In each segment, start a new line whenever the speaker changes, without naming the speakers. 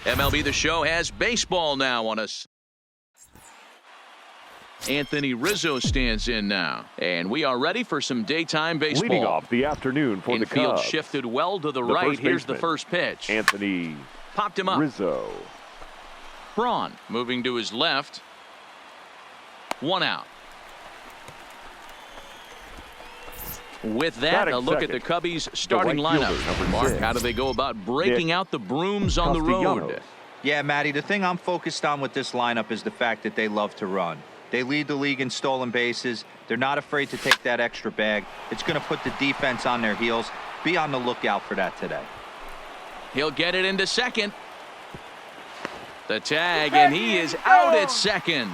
MLB The Show has baseball now on us. Anthony Rizzo stands in now, and we are ready for some daytime baseball.
Leading off the afternoon for the
Infield
Cubs.
shifted well to the right. Here's the first pitch.
Anthony
popped him up.
Rizzo.
Braun moving to his left. 1 out. With that, a look at the Cubbies' starting lineup. Mark, how do they go about breaking out the brooms on the road?
Yeah, Matty, the thing I'm focused on with this lineup is the fact that they love to run. They lead the league in stolen bases. They're not afraid to take that extra bag. It's going to put the defense on their heels. Be on the lookout for that today.
He'll get it into second. The tag, and he is out at second.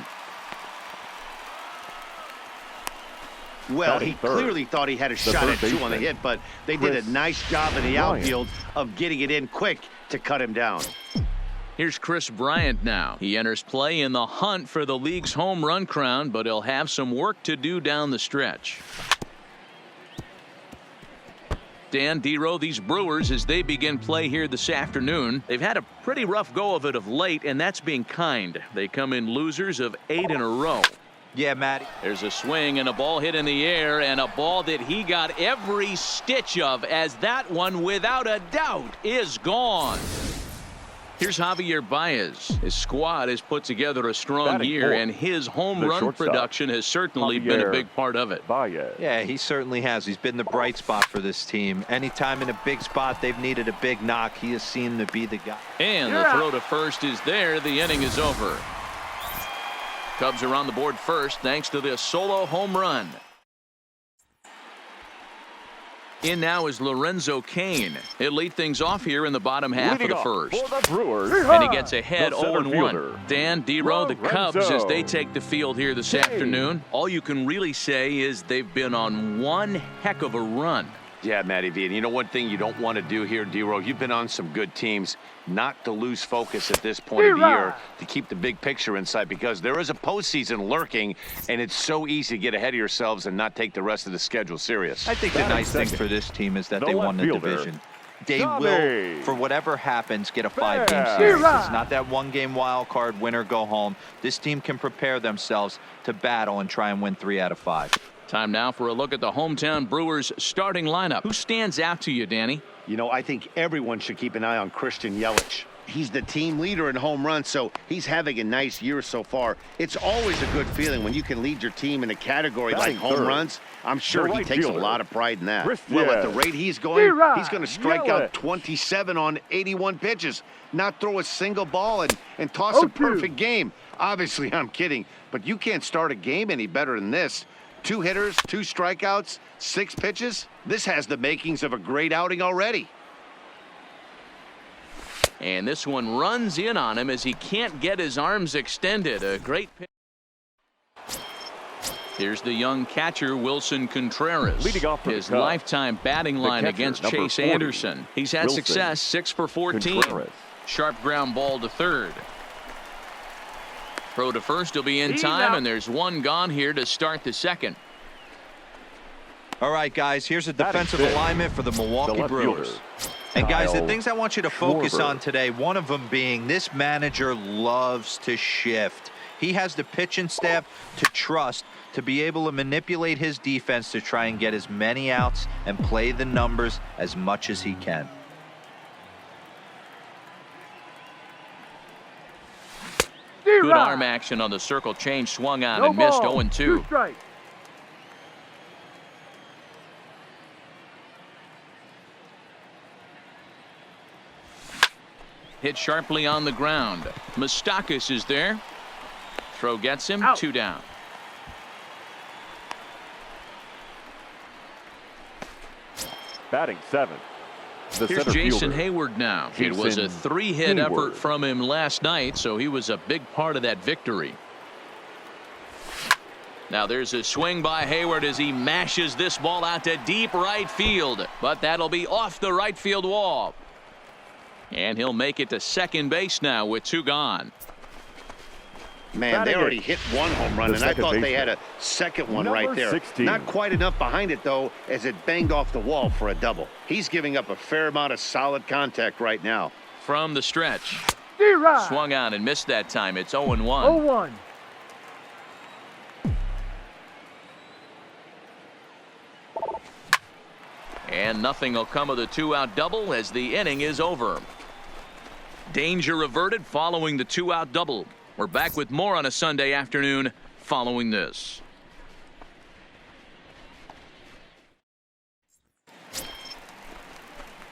Well, he clearly thought he had a shot at 2 on the hit, but they did a nice job in the outfield of getting it in quick to cut him down.
Here's Kris Bryant now. He enters play in the hunt for the league's home run crown, but he'll have some work to do down the stretch. Dan Dero, these Brewers, as they begin play here this afternoon, they've had a pretty rough go of it of late, and that's being kind. They come in losers of 8 in a row.
Yeah, Matty.
There's a swing and a ball hit in the air, and a ball that he got every stitch of, as that one, without a doubt, is gone. Here's Javier Baez. His squad has put together a strong year, and his home run production has certainly been a big part of it.
Yeah, he certainly has. He's been the bright spot for this team. Anytime in a big spot they've needed a big knock, he has seemed to be the guy.
And the throw to first is there. The inning is over. Cubs are on the board first thanks to this solo home run. In now is Lorenzo Cain. He'll lead things off here in the bottom half of the first.
For the Brewers,
and he gets ahead 0-1. Dan Dero, the Cubs, as they take the field here this afternoon. All you can really say is they've been on one heck of a run.
Yeah, Matty V. And you know one thing you don't want to do here, Dero, you've been on some good teams, not to lose focus at this point of the year, to keep the big picture in sight, because there is a postseason lurking, and it's so easy to get ahead of yourselves and not take the rest of the schedule serious.
I think the nice thing for this team is that they won the division. They will, for whatever happens, get a 5-game series. It's not that 1-game wild card, win or go home. This team can prepare themselves to battle and try and win 3 out of 5.
Time now for a look at the hometown Brewers starting lineup. Who stands out to you, Danny?
You know, I think everyone should keep an eye on Christian Yelich. He's the team leader in home runs, so he's having a nice year so far. It's always a good feeling when you can lead your team in a category like home runs. I'm sure he takes a lot of pride in that. Well, at the rate he's going, he's going to strike out 27 on 81 pitches, not throw a single ball, and toss a perfect game. Obviously, I'm kidding, but you can't start a game any better than this. 2 hitters, 2 strikeouts, 6 pitches. This has the makings of a great outing already.
And this one runs in on him as he can't get his arms extended. A great pitch. Here's the young catcher, Wilson Contreras.
Leading off
his lifetime batting line against Chase 40, Anderson. He's had success, 6 for 14. Contreras. Sharp ground ball to third. Throw to first will be in time, and there's one gone here to start the second.
All right, guys, here's a defensive alignment for the Milwaukee Brewers. And, guys, the things I want you to focus on today, one of them being this manager loves to shift. He has the pitching staff to trust to be able to manipulate his defense to try and get as many outs and play the numbers as much as he can.
Good arm action on the circle change, swung on and missed 0-2. Hit sharply on the ground. Moustakas is there. Throw gets him. 2 down.
Batting 7.
Here's Jason Heyward now. It was a 3-hit effort from him last night, so he was a big part of that victory. Now there's a swing by Heyward as he mashes this ball out to deep right field, but that'll be off the right field wall. And he'll make it to second base now with 2 gone.
Man, they already hit 1 home run, and I thought they had a second one right there.
16.
Not quite enough behind it, though, as it banged off the wall for a double. He's giving up a fair amount of solid contact right now.
From the stretch, Swung on and missed that time. It's 0-1.
0-1.
And nothing will come of the 2-out double as the inning is over. Danger averted following the 2-out double. We're back with more on a Sunday afternoon following this.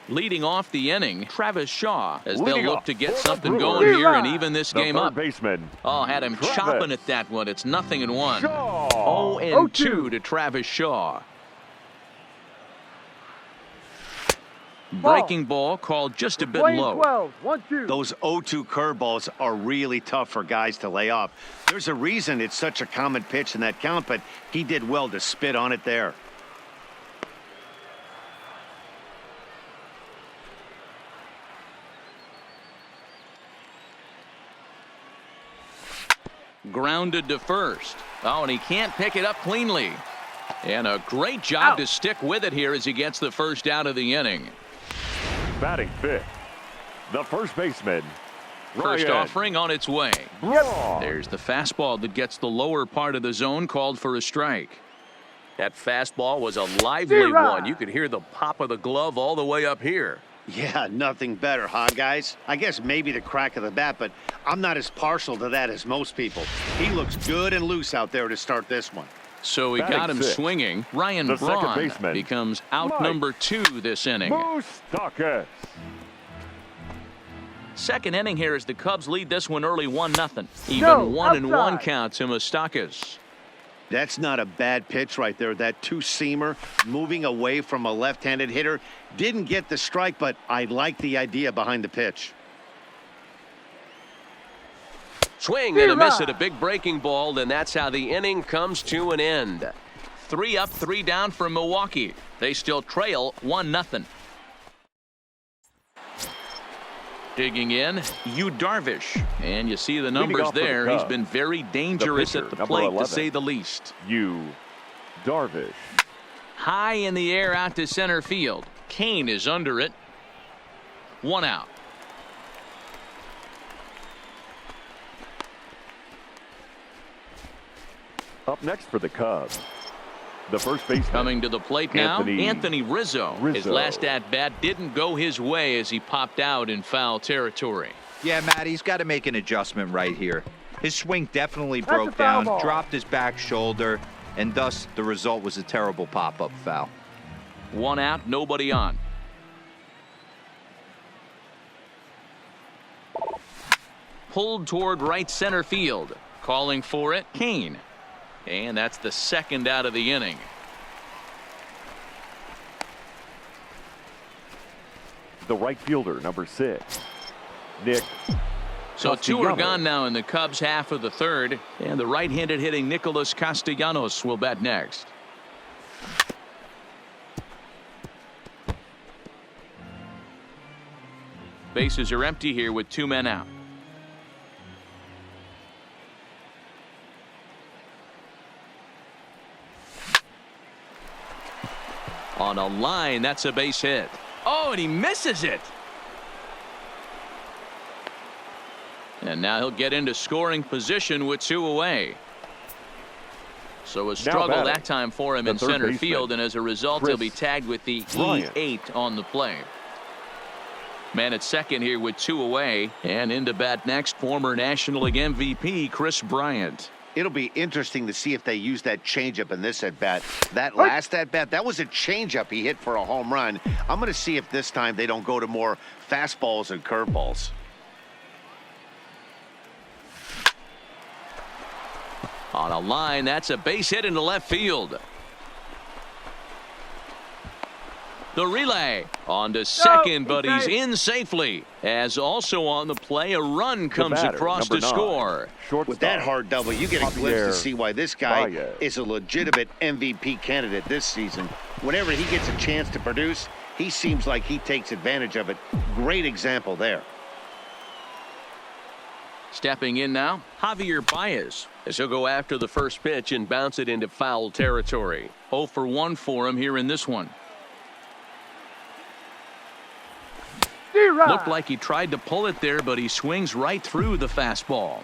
Leading off the inning, Travis Shaw, as they'll look to get something going here and even this game up.
Baseman.
Oh, had him chopping at that one. It's 0-1.
Shaw.
0-2 to Travis Shaw. Breaking ball called just a bit low.
1-2.
Those 0-2 curveballs are really tough for guys to lay off. There's a reason it's such a common pitch in that count, but he did well to spit on it there.
Grounded to first. Oh, and he can't pick it up cleanly. And a great job to stick with it here as he gets the first out of the inning.
Batting fifth, the first baseman.
First
Bryant.
offering on its way.
Draw.
There's the fastball that gets the lower part of the zone, called for a strike. That fastball was a lively one. You could hear the pop of the glove all the way up here.
Yeah, nothing better, huh, guys? I guess maybe the crack of the bat, but I'm not as partial to that as most people. He looks good and loose out there to start this one.
So he
Batting
got him
sixth,
swinging. Ryan
the second
Braun
baseman,
becomes out
Mike
number 2 this inning.
Moustakas.
Second inning here as the Cubs lead this one early 1-0. Even
No,
1-1
outside.
count to Moustakas.
That's not a bad pitch right there. That two-seamer moving away from a left-handed hitter. Didn't get the strike, but I like the idea behind the pitch.
Swing and a miss at a big breaking ball, and that's how the inning comes to an end.
3 up, 3 down for Milwaukee. They still trail 1-0. Digging in, Darvish. And you see the numbers
off for the
there. He's
Cubs,
been very dangerous
pitcher,
at the
number
plate,
11.
to say the least.
Darvish.
High in the air out to center field. Kane is under it. 1 out.
Up next for the Cubs, the first baseman.
Coming to the plate now, Anthony Rizzo. His
Rizzo.
last at-bat didn't go his way as he popped out in foul territory.
Yeah, Matt, he's got to make an adjustment right here. His swing definitely
That's a
broke
foul
down,
ball.
dropped his back shoulder, and thus the result was a terrible pop-up foul.
1 out, nobody on. Pulled toward right center field. Calling for it, Kane. And that's the second out of the inning.
The right fielder, number 6, Nick.
So 2 are
Castellanos.
gone now in the Cubs' half of the third. And the right-handed hitting Nicholas Castellanos will bat next. Bases are empty here with 2 men out. On a line, that's a base hit. Oh, and he misses it. And now he'll get into scoring position with 2 away. So a struggle
batting,
that time for him
the
in
third
center
baseman,
field, and as a result, he'll be tagged with the
Bryant.
E8 on the play. Man at second here with 2 away, and into bat next, former National League MVP Chris Bryant.
It'll be interesting to see if they use that changeup in this at-bat. That last at-bat, that was a changeup he hit for a home run. I'm going to see if this time they don't go to more fastballs and curveballs.
On a line, that's a base hit into left field. The relay on to second, but he's in safely. As also on the play, a run comes
batter,
across to
number 9,
score.
shortstop.
With that hard double, you get a glimpse
Javier
to see why this guy
Bryant.
is a legitimate MVP candidate this season. Whenever he gets a chance to produce, he seems like he takes advantage of it. Great example there.
Stepping in now, Javier Baez, as he'll go after the first pitch and bounce it into foul territory. 0 for 1 for him here in this one. Looked like he tried to pull it there, but he swings right through the fastball.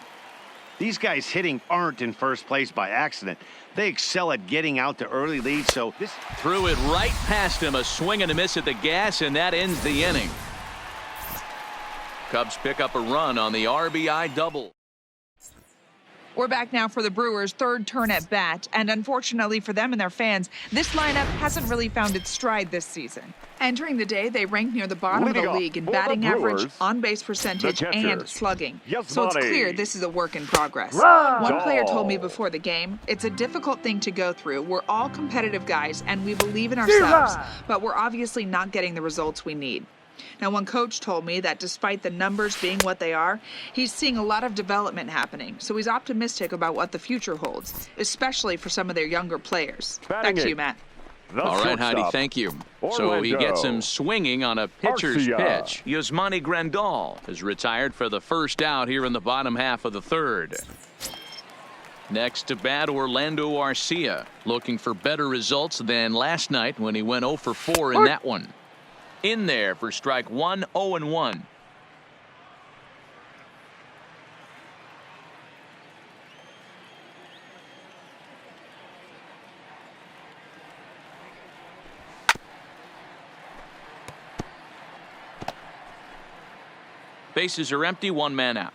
These guys hitting aren't in first place by accident. They excel at getting out to early leads, so this
threw it right past him. A swing and a miss at the gas, and that ends the inning. Cubs pick up a run on the RBI double.
We're back now for the Brewers' third turn at bat, and unfortunately for them and their fans, this lineup hasn't really found its stride this season. Entering the day, they rank near the bottom of the league in batting average, on-base percentage, and slugging. So it's clear this is a work in progress. One player told me before the game, it's a difficult thing to go through. We're all competitive guys, and we believe in ourselves, but we're obviously not getting the results we need. Now, one coach told me that despite the numbers being what they are, he's seeing a lot of development happening. So he's optimistic about what the future holds, especially for some of their younger players. Back to you, Matt.
All right, Heidi, thank you. So he gets him swinging on a pitcher's pitch. Yasmani Grandal is retired for the first out here in the bottom half of the third. Next to bat, Orlando Arcia, looking for better results than last night when he went 0 for 4 in that one. In there for strike 1, 0-1. Bases are empty, one man out.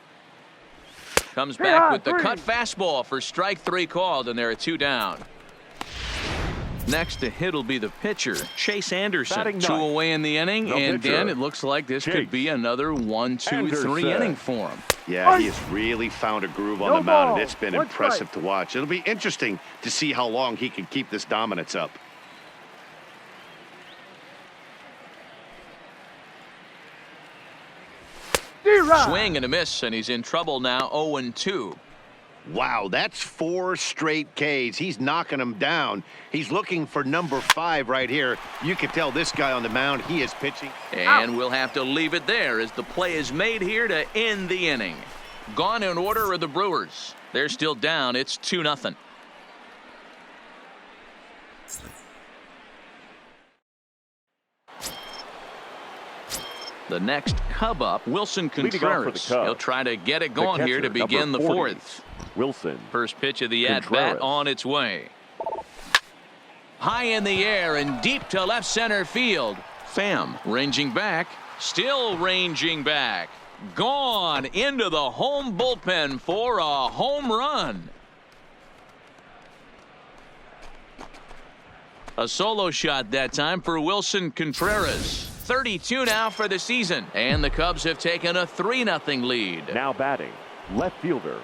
Comes back with the cut fastball for strike 3 called, and there are 2 down. Next to hit will be the pitcher, Chase Anderson. 2 away in the inning, and then it looks like this could be another 1, 2, 3 inning for him.
Yeah, he has really found a groove on the mound, and it's been impressive to watch. It'll be interesting to see how long he can keep this dominance up.
Swing and a miss, and he's in trouble now, 0-2.
Wow, that's 4 straight Ks. He's knocking them down. He's looking for number 5 right here. You can tell this guy on the mound, he is pitching.
And we'll have to leave it there as the play is made here to end the inning. Gone in order are the Brewers. They're still down. It's 2-0. The next Cub up, Wilson Contreras. He'll try to get it going here to begin the 4th.
Wilson.
First pitch of the at-bat on its way. High in the air and deep to left center field. Pham ranging back, still ranging back. Gone into the home bullpen for a home run. A solo shot that time for Wilson Contreras. 32 now for the season, and the Cubs have taken a 3-0 lead.
Now batting, left fielder.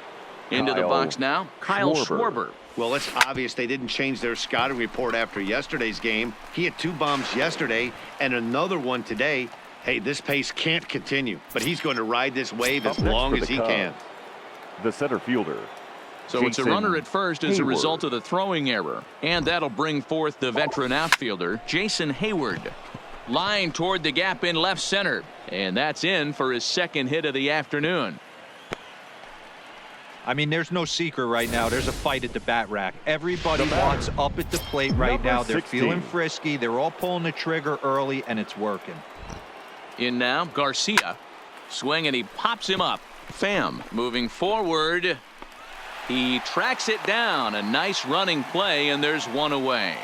Into the box now, Kyle Schwarber.
Well, it's obvious they didn't change their scouting report after yesterday's game. He had 2 bombs yesterday and another one today. Hey, this pace can't continue, but he's going to ride this wave as long as he can.
The center fielder.
So it's a runner at first as a result of the throwing error, and that'll bring forth the veteran outfielder, Jason Heyward. Line toward the gap in left center, and that's in for his 2nd hit of the afternoon.
I mean, there's no secret right now. There's a fight at the bat rack. Everybody wants up at the plate right now. They're feeling frisky. They're all pulling the trigger early, and it's working.
In now, Garcia. Swing, and he pops him up. Pham moving forward. He tracks it down. A nice running play, and there's 1 away.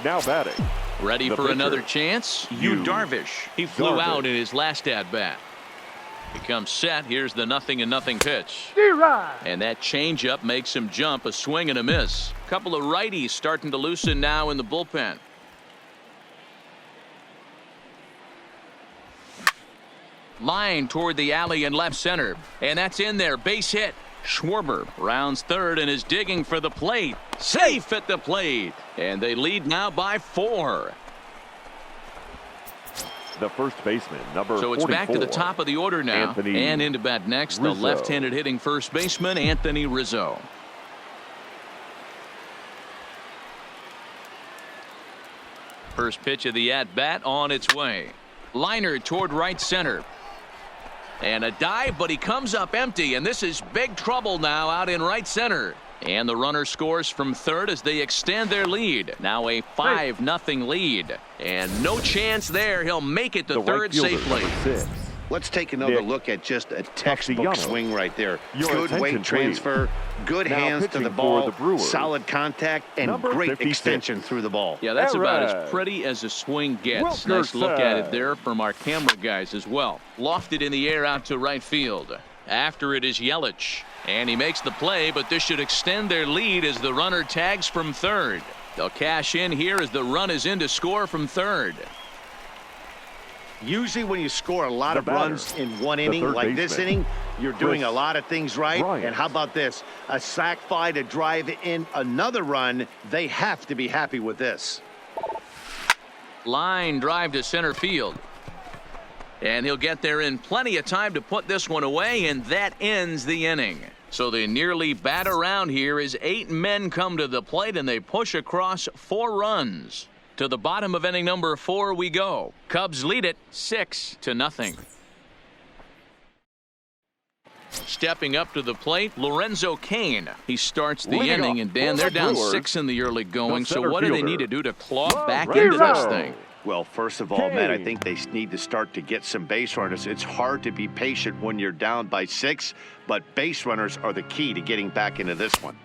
Now batting.
Ready for another chance? Darvish. He flew out in his last at-bat. Becomes set. Here's the 0-0 pitch. And that changeup makes him jump. A swing and a miss. Couple of righties starting to loosen now in the bullpen. Line toward the alley in left center. And that's in there. Base hit. Schwarber rounds third and is digging for the plate. Safe at the plate. And they lead now by 4.
The first baseman, number 44.
So it's back to the top of the order now. And into bat next, the left-handed hitting first baseman, Anthony Rizzo. First pitch of the at-bat on its way. Liner toward right center. And a dive, but he comes up empty, and this is big trouble now out in right center. And the runner scores from third as they extend their lead. Now a 5-0 lead. And no chance there. He'll make it to third safely.
Let's take another look at just a textbook swing right there. Good weight transfer, good hands to the ball, solid contact, and great extension through the ball.
Yeah, that's about as pretty as a swing gets. Nice look at it there from our camera guys as well. Lofted in the air out to right field. After it is Yelich. And he makes the play, but this should extend their lead as the runner tags from third. They'll cash in here as the run is in to score from third.
Usually when you score a lot of runs in one inning, like this inning, you're doing a lot of things right.
Bryant.
And how about this? A sac fly to drive in another run. They have to be happy with this.
Line drive to center field. And he'll get there in plenty of time to put this one away, and that ends the inning. So they nearly bat around here as 8 men come to the plate, and they push across 4 runs. To the bottom of inning number 4 we go. Cubs lead it 6-0. Stepping up to the plate, Lorenzo Cain. He starts the inning, and Dan, they're down 6 in the early going. So what do they need to do to claw back into this thing?
Well, first of all, Matt, I think they need to start to get some base runners. It's hard to be patient when you're down by 6, but base runners are the key to getting back into this one.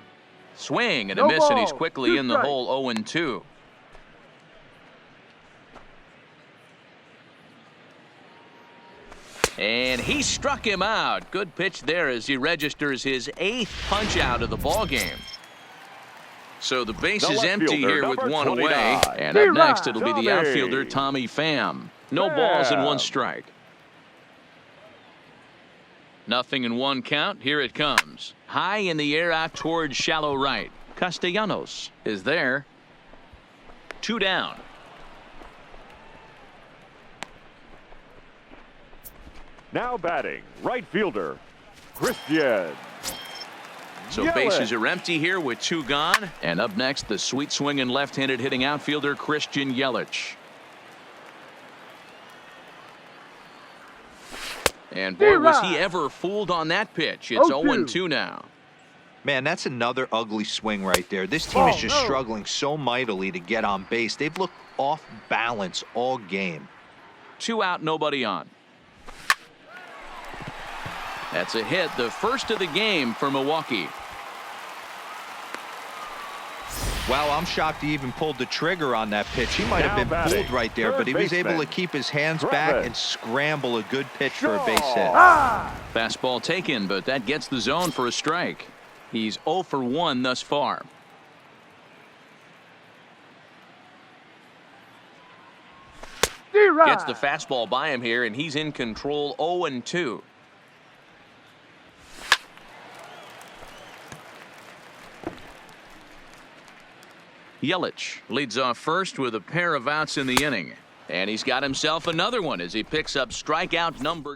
Swing and a miss, and he's quickly in the hole 0-2. And he struck him out. Good pitch there as he registers his 8th punch out of the ball game. So the base is empty here with 1 away. And up next, it'll be the outfielder, Tommy Pham. No balls and 1 strike. 0-1 count. Here it comes. High in the air out towards shallow right. Castellanos is there. 2 down.
Now batting, right fielder, Christian.
So bases are empty here with 2 gone. And up next, the sweet swinging left-handed hitting outfielder, Christian Yelich. And boy, was he ever fooled on that pitch. It's 0-2 now.
Man, that's another ugly swing right there. This team is just struggling so mightily to get on base. They've looked off balance all game.
2 out, nobody on. That's a hit, the first of the game for Milwaukee.
Wow, I'm shocked he even pulled the trigger on that pitch. He might have been fooled right there, but he was able to keep his hands back and scramble a good pitch for a base hit.
Fastball taken, but that gets the zone for a strike. He's 0 for 1 thus far. Gets the fastball by him here, and he's in control 0-2. Yelich leads off first with a pair of outs in the inning. And he's got himself another one as he picks up strikeout number.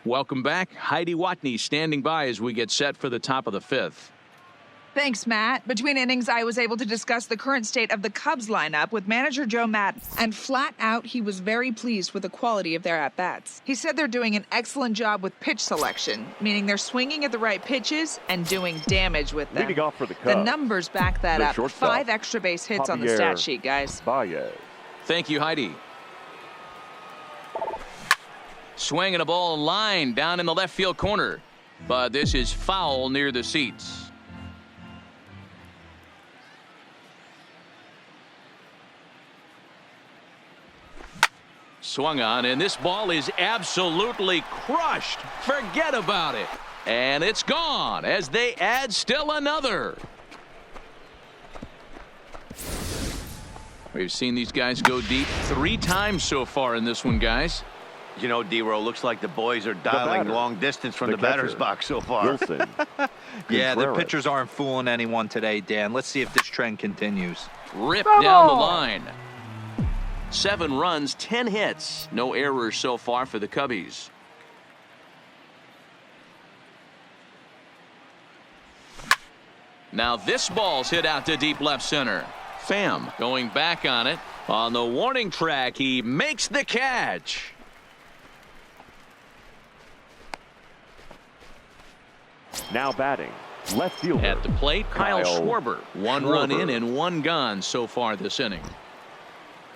Welcome back. Heidi Watney standing by as we get set for the top of the 5th.
Thanks, Matt. Between innings, I was able to discuss the current state of the Cubs lineup with manager Joe Maddon, and flat out, he was very pleased with the quality of their at-bats. He said they're doing an excellent job with pitch selection, meaning they're swinging at the right pitches and doing damage with them.
Leading off for the Cubs,
the numbers back that up. 5 extra base hits on the stat sheet, guys.
Thank you, Heidi. Swinging a ball line down in the left field corner, but this is foul near the seats. Swung on, and this ball is absolutely crushed. Forget about it. And it's gone as they add still another. We've seen these guys go deep 3 times so far in this one, guys.
You know, D-Row, looks like the boys are dialing long distance from the batter's box so far.
Yeah, the pitchers aren't fooling anyone today, Dan. Let's see if this trend continues.
Ripped down the line. 7 runs, 10 hits. No errors so far for the Cubbies. Now this ball's hit out to deep left center. Pham going back on it. On the warning track, he makes the catch.
Now batting, Left fielder.
At the plate, Kyle Schwarber. One run in and one gone so far this inning.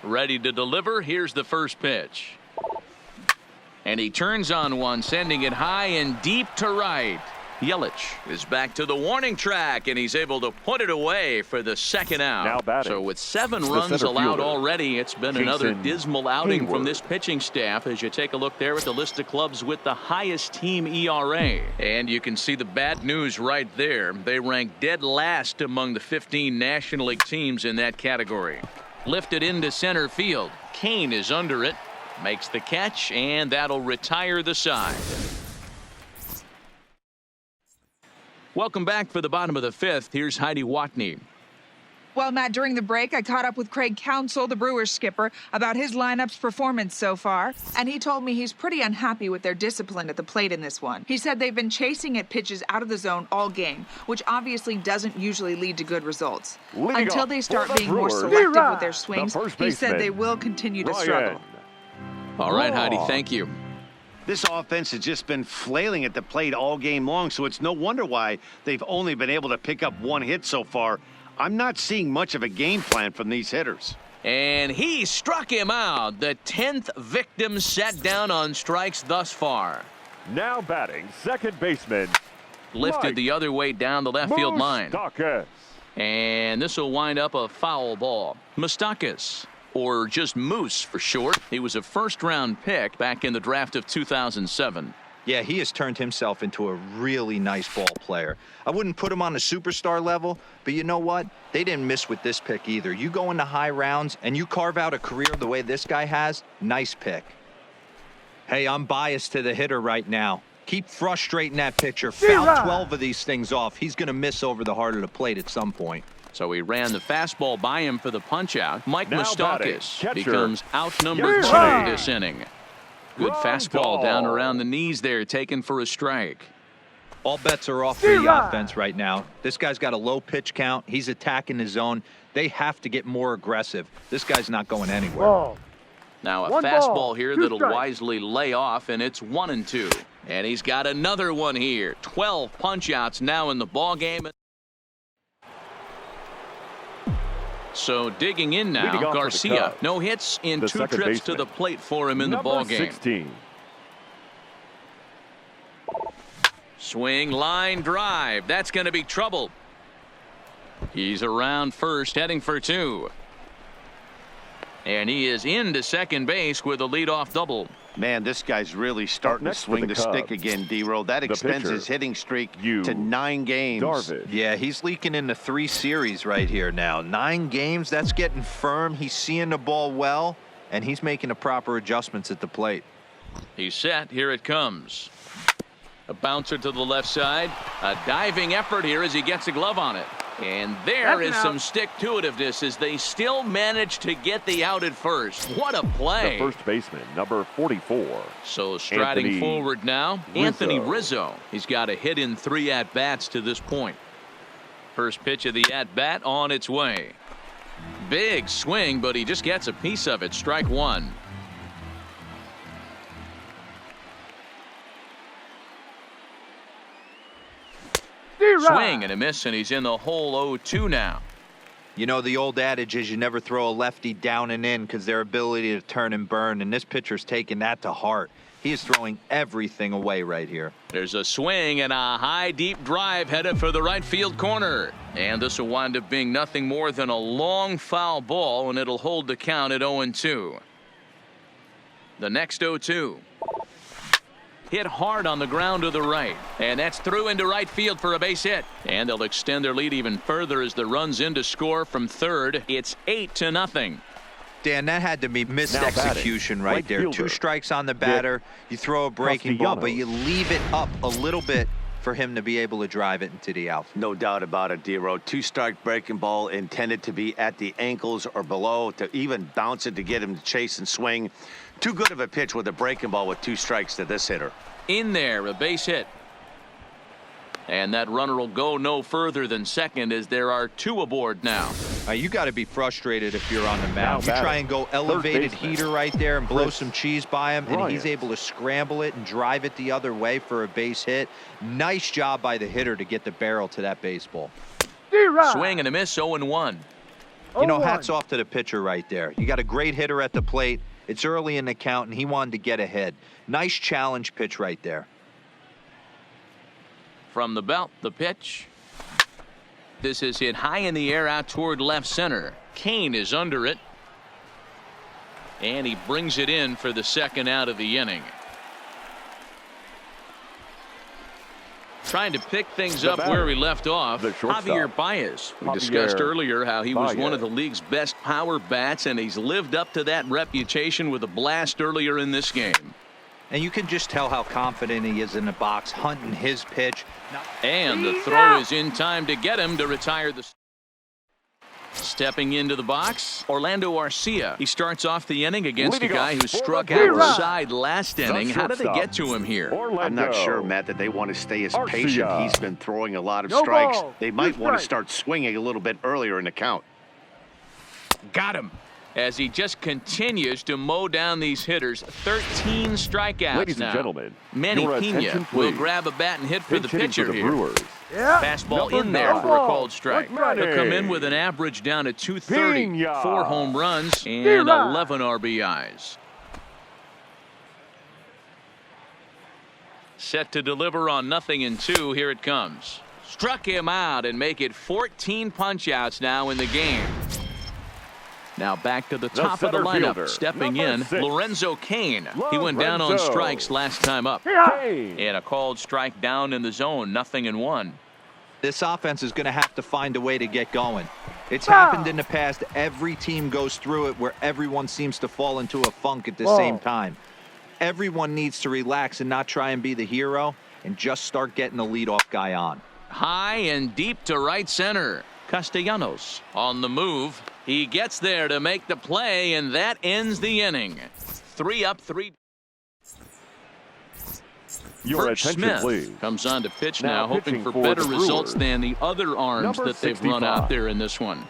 Ready to deliver. Here's the first pitch. And he turns on one, sending it high and deep to right. Yelich is back to the warning track, and he's able to put it away for the second out.
Now batting.
So with 7 runs allowed already, it's been another dismal outing from
Heyward.
this pitching staff as you take a look there at the list of clubs with the highest team ERA. And you can see the bad news right there. They rank dead last among the 15 National League teams in that category. Lifted into center field. Kane is under it. Makes the catch, and that'll retire the side. Welcome back for the bottom of the 5th. Here's Heidi Watney.
Well, Matt, during the break, I caught up with Craig Counsell, the Brewers skipper, about his lineup's performance so far, and he told me he's pretty unhappy with their discipline at the plate in this one. He said they've been chasing at pitches out of the zone all game, which obviously doesn't usually lead to good results. Until they start being more selective with their swings, he said they will continue to struggle.
All right, Heidi, thank you.
This offense has just been flailing at the plate all game long, so it's no wonder why they've only been able to pick up 1 hit so far. I'm not seeing much of a game plan from these hitters.
And he struck him out. The 10th victim set down on strikes thus far.
Now batting, second baseman.
Lifted the other way down the left field line.
Moustakas.
And this will wind up a foul ball. Moustakas, or just Moose for short. He was a first-round pick back in the draft of 2007.
Yeah, he has turned himself into a really nice ball player. I wouldn't put him on a superstar level, but you know what? They didn't miss with this pick either. You go into high rounds and you carve out a career the way this guy has, nice pick. Hey, I'm biased to the hitter right now. Keep frustrating that pitcher. Foul 12 of these things off. He's going to miss over the heart of the plate at some point.
So he ran the fastball by him for the punch-out. Mike
Now
Moustakas
batting,
becomes outnumbered 2 this inning. Good fastball down around the knees there, taken for a strike.
All bets are off for the offense right now. This guy's got a low pitch count. He's attacking his zone. They have to get more aggressive. This guy's not going anywhere.
Now a fastball here that'll wisely lay off, and it's 1-2. And he's got another one here. 12 punch-outs now in the ball game. So digging in now, Garcia. No hits in 2 trips to the plate for him in the ball game.
16.
Swing, line, drive. That's going to be trouble. He's around first, heading for 2. And he is into second base with a leadoff double.
Man, this guy's really starting to swing the stick again, D-Roll. That extends his hitting streak to 9 games.
Darvish.
Yeah, he's leaking into 3 series right here now. 9 games, that's getting firm. He's seeing the ball well, and he's making the proper adjustments at the plate.
He's set. Here it comes. A bouncer to the left side. A diving effort here as he gets a glove on it. And there is some stick-to-itiveness as they still manage to get the out at first. What a play.
The first baseman, number 44.
So striding
Anthony
forward now,
Rizzo.
Anthony Rizzo. He's got a hit in 3 at-bats to this point. First pitch of the at-bat on its way. Big swing, but he just gets a piece of it. Strike 1. Swing and a miss, and he's in the hole 0-2 now.
You know, the old adage is you never throw a lefty down and in because their ability to turn and burn, and this pitcher's taking that to heart. He is throwing everything away right here.
There's a swing and a high, deep drive headed for the right field corner. And this will wind up being nothing more than a long foul ball, and it'll hold the count at 0-2. The next 0-2. Hit hard on the ground to the right, and that's through into right field for a base hit. And they'll extend their lead even further as the run's in to score from third. It's 8-0.
Dan, that had to be missed execution right there.
fielder.
2 strikes on the batter. You throw a breaking ball, but you leave it up a little bit for him to be able to drive it into the outfield.
No doubt about it, D-Row. 2-strike breaking ball intended to be at the ankles or below, to even bounce it to get him to chase and swing. Too good of a pitch with a breaking ball with 2 strikes to this hitter.
In there, a base hit. And that runner will go no further than second as there are 2 aboard now.
You got to be frustrated if you're on the mound. You try and go elevated heater right there and blow some cheese by him, and he's able to scramble it and drive it the other way for a base hit. Nice job by the hitter to get the barrel to that baseball.
Swing and a miss, 0-1.
You know, hats off to the pitcher right there. You got a great hitter at the plate. It's early in the count, and he wanted to get ahead. Nice challenge pitch right there.
From the belt, the pitch. This is hit high in the air out toward left center. Kane is under it. And he brings it in for the second out of the inning. Trying to pick things up where we left off. Javier Baez. We discussed earlier how he was one of the league's best power bats, and he's lived up to that reputation with a blast earlier in this game.
And you can just tell how confident he is in the box, hunting his pitch.
And the throw is in time to get him to retire the... Stepping into the box, Orlando Arcia. He starts off the inning against a guy who struck outside last inning. How did they get to him here?
I'm not sure, Matt, that they want to stay as patient. He's been throwing a lot of strikes. They might want to start swinging a little bit earlier in the count.
Got him. As he just continues to mow down these hitters. 13 strikeouts.
Ladies and gentlemen,
Manny Pena will grab a bat and hit for the pitcher here. Fastball in there for a called strike. He'll come in with an average down to 230. 4 home runs and 11 RBIs. Set to deliver on 0-2. Here it comes. Struck him out and make it 14 punch-outs now in the game. Now back to the top of the lineup. Stepping in, Lorenzo Cain. He went down on strikes last time up. And a called strike down in the zone. 0-1.
This offense is going to have to find a way to get going. It's happened in the past. Every team goes through it where everyone seems to fall into a funk at the same time. Everyone needs to relax and not try and be the hero and just start getting the leadoff guy on.
High and deep to right center. Castellanos on the move. He gets there to make the play, and that ends the inning. 3 up, 3.
Smith
please. Comes on to pitch now hoping for better results than the other arms that they've run out there in this one.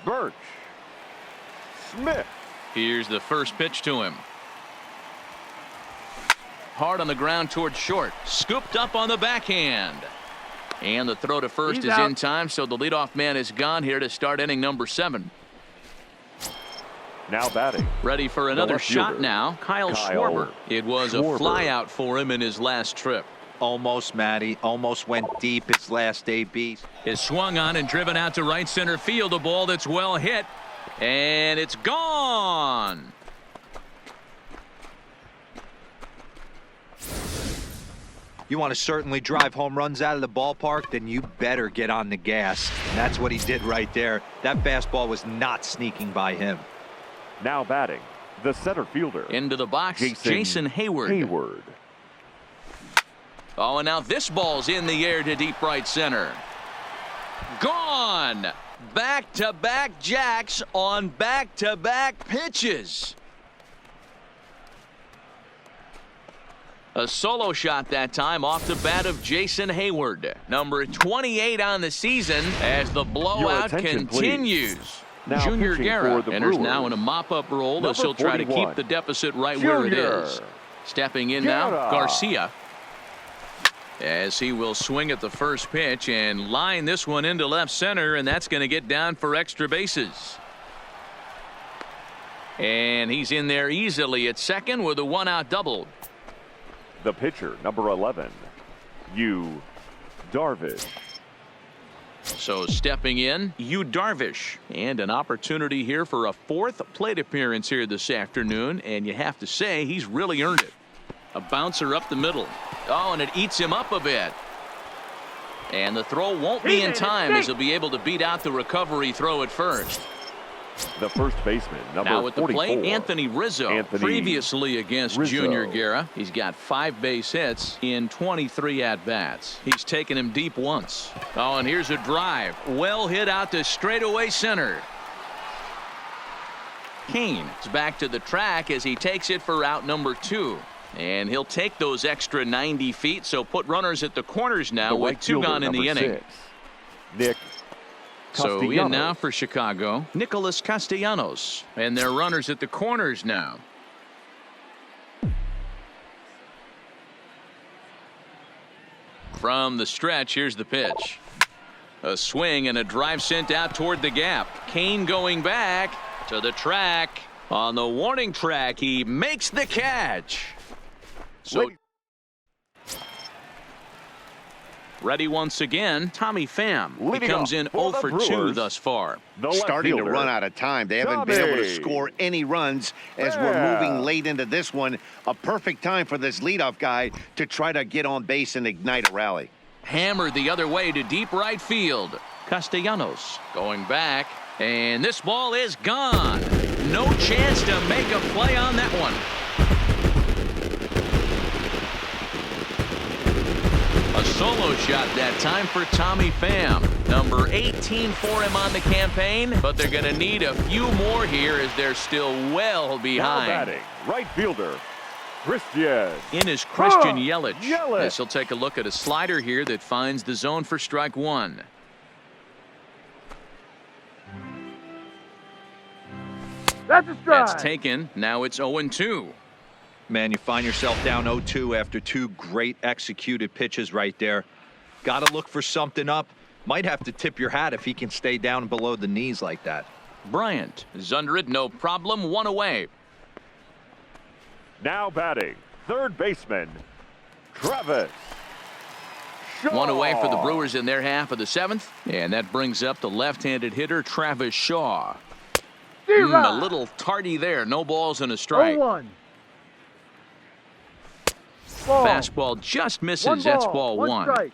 Smith.
Here's the first pitch to him. Hard on the ground toward short. Scooped up on the backhand. And the throw to first is in time, so the leadoff man is gone here to start inning number 7.
Now batting.
Ready for another shot now. Kyle Schwarber. It was a fly out for him in his last trip.
Almost, Matty. Almost went deep his last AB.
Is swung on and driven out to right center field. A ball that's well hit. And it's gone.
You want to certainly drive home runs out of the ballpark, then you better get on the gas. And that's what he did right there. That fastball was not sneaking by him.
Now batting, the center fielder.
Into the box, Jason Heyward. Oh, and now this ball's in the air to deep right center. Gone. Back-to-back jacks on back-to-back pitches. A solo shot that time off the bat of Jason Heyward. Number 28 on the season as the blowout continues. Junior Guerra enters now in a mop-up role as he'll try to keep the deficit right where it is. Stepping in now, Garcia. As he will swing at the first pitch and line this one into left center, and that's going to get down for extra bases. And he's in there easily at second with a 1-out double.
The pitcher, number 11, Darvish.
So stepping in, Darvish. And an opportunity here for a 4th plate appearance here this afternoon. And you have to say he's really earned it. A bouncer up the middle. Oh, and it eats him up a bit. And the throw won't be in time as he'll be able to beat out the recovery throw at first.
The first baseman, number 44.
Now at the plate, Anthony Rizzo. Previously against Junior Guerra. He's got 5 base hits in 23 at-bats. He's taken him deep once. Oh, and here's a drive. Well hit out to straightaway center. Kane is back to the track as he takes it for out number 2. And he'll take those extra 90 feet, so put runners at the corners now with 2 gone in the inning.
6, Nick
So in now for Chicago, Nicholas Castellanos. And they're runners at the corners now. From the stretch, here's the pitch. A swing and a drive sent out toward the gap. Kane going back to the track. On the warning track, he makes the catch. So ready once again, Tommy Pham. He comes in 0 for 2 thus far.
Starting to run out of time. They haven't been able to score any runs as we're moving late into this one. A perfect time for this leadoff guy to try to get on base and ignite a rally.
Hammered the other way to deep right field. Castellanos going back, and this ball is gone. No chance to make a play on that one. A solo shot that time for Tommy Pham. Number 18 for him on the campaign, but they're going to need a few more here as they're still well behind.
Now batting, right fielder, Christian.
In is Christian Yelich. As he'll take a look at a slider here that finds the zone for strike one.
That's a strike.
That's taken. Now it's 0-2.
Man, you find yourself down 0-2 after 2 great executed pitches right there. Got to look for something up. Might have to tip your hat if he can stay down below the knees like that.
Bryant is under it, no problem. 1 away.
Now batting, third baseman, Travis Shaw.
1 away for the Brewers in their half of the 7th. And that brings up the left-handed hitter, Travis Shaw. A little tardy there. No balls and a strike.
0-1.
Fastball just misses. That's ball 1.
Strike.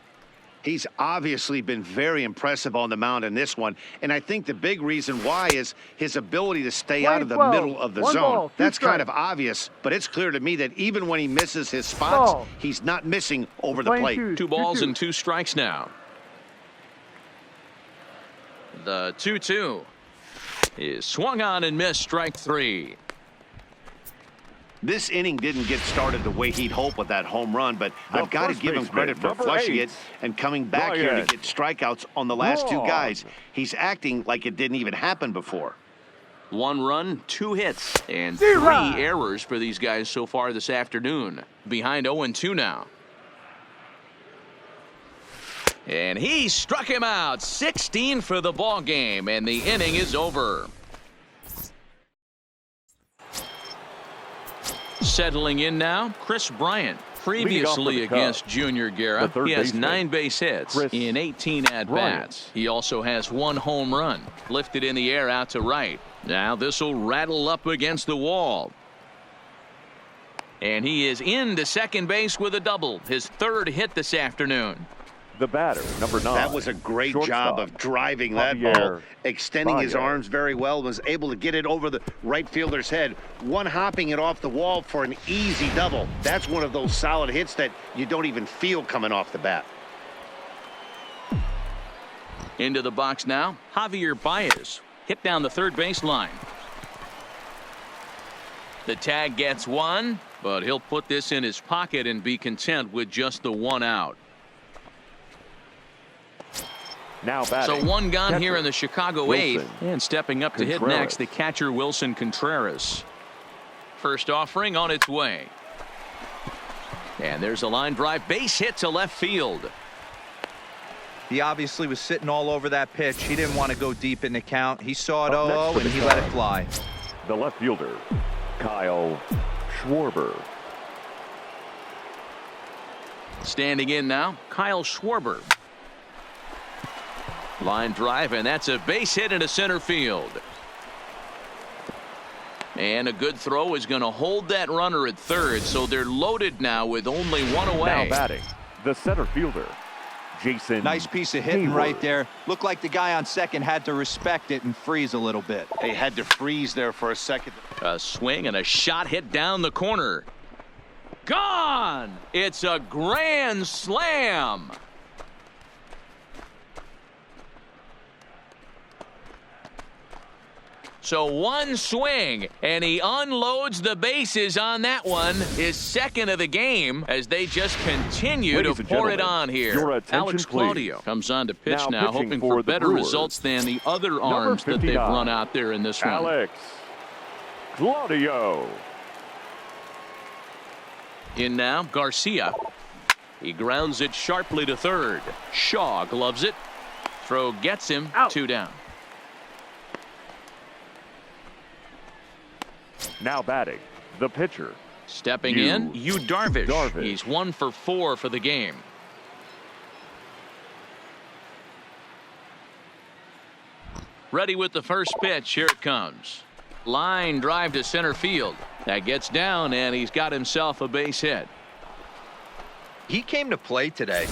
He's obviously been very impressive on the mound in this one, and I think the big reason why is his ability to stay out of the middle of the zone. That's kind of obvious, but it's clear to me that even when he misses his spots, he's not missing over the plate.
2 balls and 2 strikes now. The 2-2 is swung on and missed, strike 3.
This inning didn't get started the way he'd hoped with that home run, but I've got to give him credit for flushing it and coming back here to get strikeouts on the last 2 guys. He's acting like it didn't even happen before.
1 run, 2 hits, and 3 errors for these guys so far this afternoon. Behind 0-2 now. And he struck him out. 16 for the ball game, and the inning is over. Settling in now, Chris Bryant. Previously against Junior Guerra, he has 9 base hits in 18 at-bats. He also has 1 home run. Lifted in the air out to right. Now this will rattle up against the wall. And he is into second base with a double. His 3rd hit this afternoon.
The batter, number 9.
That was a great job of driving that ball, extending his arms very well, was able to get it over the right fielder's head, one-hopping it off the wall for an easy double. That's one of those solid hits that you don't even feel coming off the bat.
Into the box now, Javier Baez. Hit down the third baseline. The tag gets 1, but he'll put this in his pocket and be content with just the 1 out.
Now batting.
So 1 gone here in the Chicago 8th. And stepping up to hit next, the catcher Wilson Contreras. First offering on its way. And there's a line drive base hit to left field.
He obviously was sitting all over that pitch. He didn't want to go deep in the count. He saw it 0-0 and he let it fly.
The left fielder, Kyle Schwarber.
Standing in now, Kyle Schwarber. Line drive, and that's a base hit into center field. And a good throw is going to hold that runner at third, so they're loaded now with only 1 away.
Now batting, the center fielder, Jason.
Nice piece of hitting right there. Looked like the guy on second had to respect it and freeze a little bit.
They had to freeze there for a second.
A swing and a shot hit down the corner. Gone! It's a grand slam. So one swing, and he unloads the bases on that one. His second of the game as they just continue to pour it on here. Alex Claudio comes on to pitch now hoping for better results than the other arms that they've run out there in this one.
Alex Claudio.
In now, Garcia. He grounds it sharply to third. Shaw gloves it. Throw gets him.
Out.
2 down.
Now batting, the pitcher.
Stepping in, Darvish. He's 1 for 4 for the game. Ready with the first pitch. Here it comes. Line drive to center field. That gets down, and he's got himself a base hit.
He came to play today,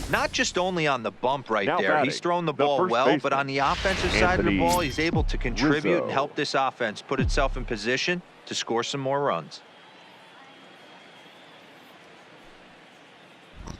not just only on the bump right
now
there.
batting,
He's thrown the ball well, but on the offensive side of the ball, he's able to contribute and help this offense put itself in position to score some more runs.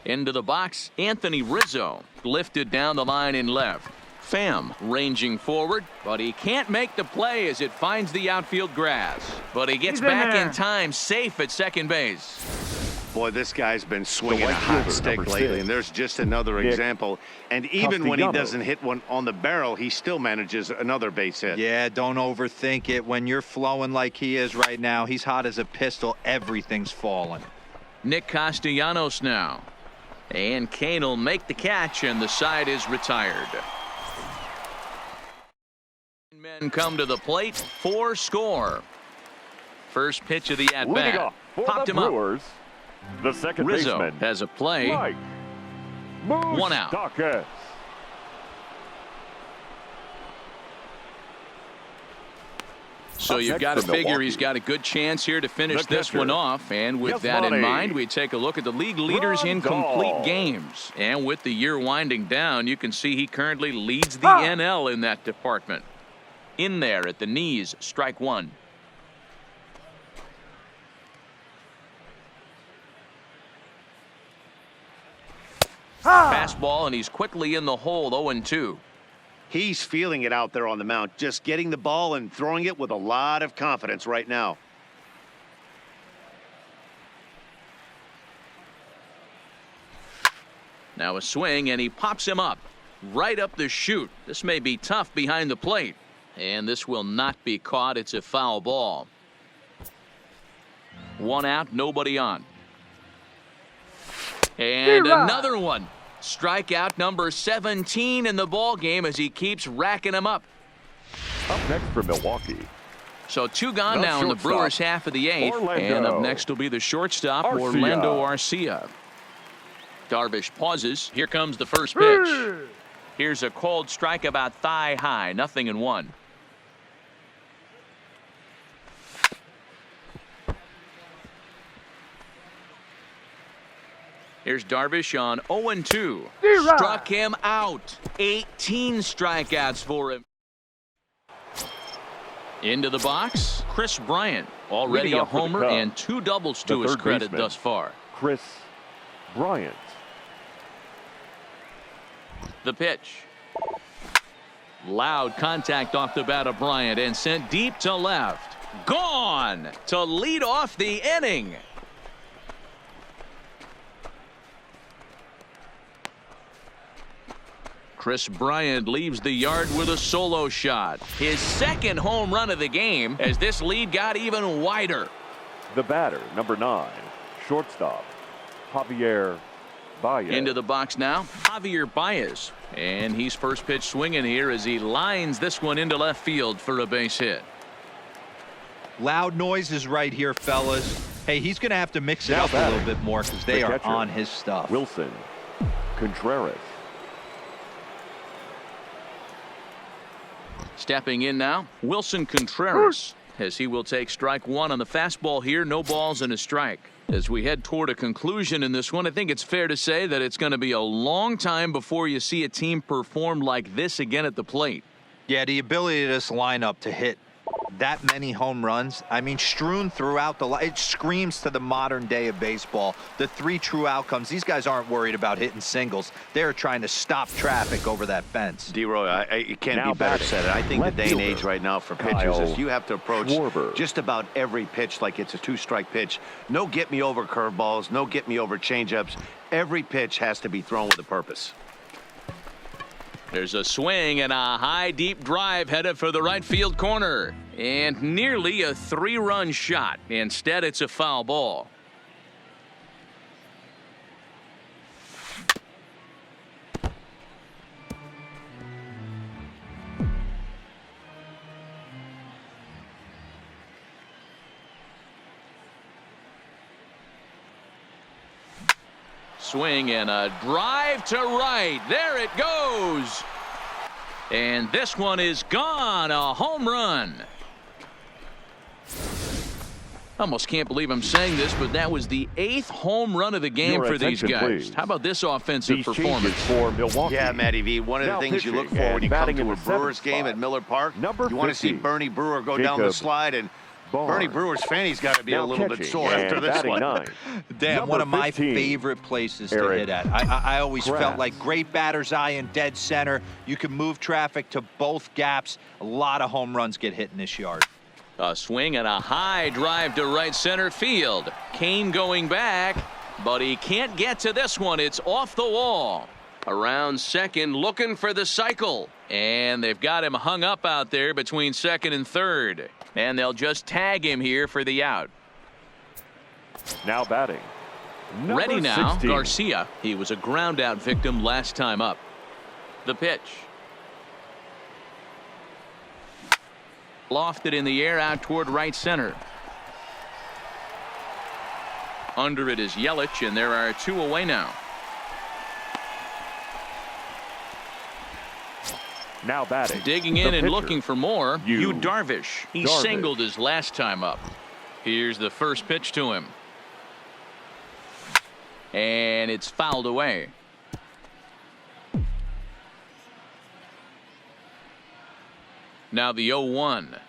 Into the box, Anthony Rizzo lifted down the line in left. Pham ranging forward, but he can't make the play as it finds the outfield grass. But he gets back in time, safe at second base.
Boy, this guy's been swinging a hot stick lately, and there's just another example. And even when he doesn't hit one on the barrel, he still manages another base hit.
Yeah, don't overthink it. When you're flowing like he is right now, he's hot as a pistol. Everything's falling.
Nick Castellanos now. And Kane will make the catch, and the side is retired. Men come to the plate, 4 score. First pitch of the at-bat. Popped him up.
The second
Rizzo
baseman
has a play. 1 out. So you've got to figure he's got a good chance here to finish this one off. And with that in mind, we take a look at the league leaders in complete games. And with the year winding down, you can see he currently leads the NL in that department. In there at the knees, strike 1. Fastball, and he's quickly in the hole, 0-2.
He's feeling it out there on the mound, just getting the ball and throwing it with a lot of confidence right now.
Now a swing, and he pops him up. Right up the chute. This may be tough behind the plate. And this will not be caught. It's a foul ball. 1 out, nobody on. And another one. Strikeout number 17 in the ball game as he keeps racking them up.
Up next for Milwaukee.
So 2 gone now in the Brewers half of the 8th. And up next will be the shortstop, Orlando Arcia. Darvish pauses. Here comes the first pitch. Here's a cold strike about thigh high. 0-1. Here's Darvish on 0-2. Struck him out. 18 strikeouts for him. Into the box, Chris Bryant. Already a homer and 2 doubles to his credit thus far.
Chris Bryant.
The pitch. Loud contact off the bat of Bryant and sent deep to left. Gone to lead off the inning. Chris Bryant leaves the yard with a solo shot. His second home run of the game as this lead got even wider.
The batter, number 9, shortstop, Javier Baez.
Into the box now, Javier Baez. And he's first pitch swinging here as he lines this one into left field for a base hit.
Loud noises right here, fellas. Hey, he's going to have to mix it up a little bit more because they are on his stuff.
Wilson Contreras.
Stepping in now, Wilson Contreras, as he will take strike 1 on the fastball here. No balls and a strike. As we head toward a conclusion in this one, I think it's fair to say that it's going to be a long time before you see a team perform like this again at the plate.
Yeah, the ability of this lineup to hit that many home runs. I mean, strewn throughout the it screams to the modern day of baseball. The 3 true outcomes. These guys aren't worried about hitting singles. They're trying to stop traffic over that fence.
D-Roy, it can't
Now
be better
batting.
said. I think the day and
Left
age right now for
fielder,
pitchers is you have to approach
Schwarber.
just about every pitch like it's a 2-strike pitch. No get-me-over curveballs, no get-me-over changeups. Every pitch has to be thrown with a purpose.
There's a swing and a high deep drive headed for the right field corner. And nearly a 3-run shot. Instead, it's a foul ball. Swing and a drive to right. There it goes. And this one is gone. A home run. Almost can't believe I'm saying this, but that was the 8th home run of the game for these guys.
Please.
How about this offensive performance?
For Milwaukee.
Yeah, Matty V. One of the things you look for when you come to a Brewers game at Miller Park, you want to see Bernie Brewer go down the slide, and Bernie Brewer's fanny's got to be a little bit sore after this one.
Dan, one of my favorite places to hit at. I always felt like great batter's eye in dead center. You can move traffic to both gaps. A lot of home runs get hit in this yard.
A swing and a high drive to right center field. Kane going back, but he can't get to this one. It's off the wall. Around second, looking for the cycle. And they've got him hung up out there between second and third. And they'll just tag him here for the out.
Now batting.
Ready now,
16.
Garcia. He was a ground out victim last time up. The pitch. Lofted in the air out toward right center. Under it is Yelich, and there are 2 away now.
Now batting.
Digging in and looking for more.
Yu
Darvish. He singled his last time up. Here's the first pitch to him. And it's fouled away. Now the 0-1.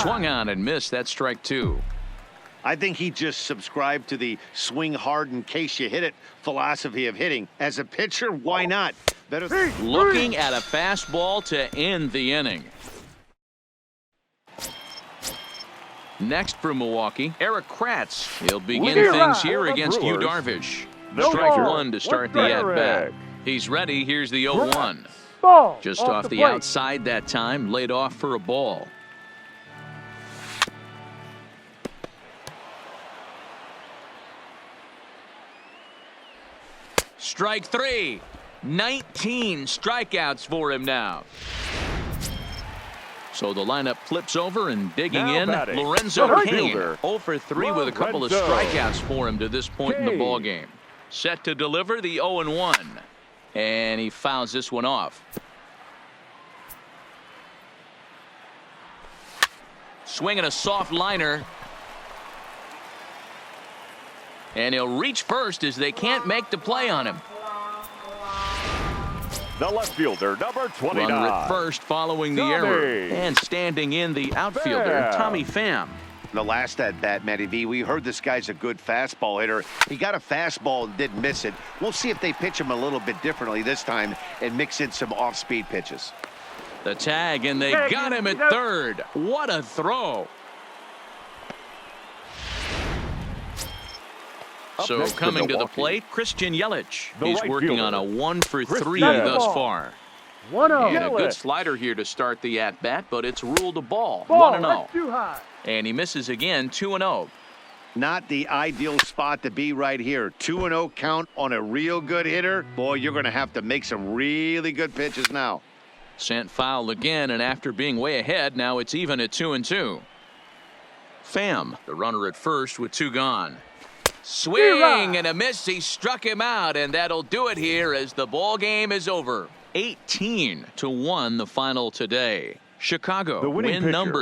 Swung on and missed. That's strike 2.
I think he just subscribed to the swing hard in case you hit it philosophy of hitting. As a pitcher, why not? Better
looking at a fastball to end the inning. Next for Milwaukee, Eric Kratz. He'll begin things here against Yu Darvish. Strike 1 to start the at-bat. He's ready. Here's the 0-1. Just off the outside that time, laid off for a ball. Strike 3. 19 strikeouts for him now. So the lineup flips over and digging in. Lorenzo Kane, 0 for 3 with a couple of strikeouts for him to this point in the ball game. Set to deliver the 0-1. And he fouls this one off. Swinging a soft liner. And he'll reach first as they can't make the play on him.
The left fielder, number 29.
Runner at first following the error. And standing in the outfielder, Tommy Pham.
The last at-bat, Matty V, we heard this guy's a good fastball hitter. He got a fastball and didn't miss it. We'll see if they pitch him a little bit differently this time and mix in some off-speed pitches.
The tag, and they got him at third. What a throw. So coming to the plate, Christian Yelich. He's working on a 1 for 3 thus far.
1-0.
And a good slider here to start the at-bat, but it's ruled a ball. 1-0.
Too high.
And he misses again, 2-0.
Not the ideal spot to be right here. 2-0 count on a real good hitter. Boy, you're going to have to make some really good pitches now.
Sent foul again, and after being way ahead, now it's even at 2-2. Pham, the runner at first with 2 gone. Swing and a miss. He struck him out, and that'll do it here as the ball game is over. 18-1 the final today. Chicago win number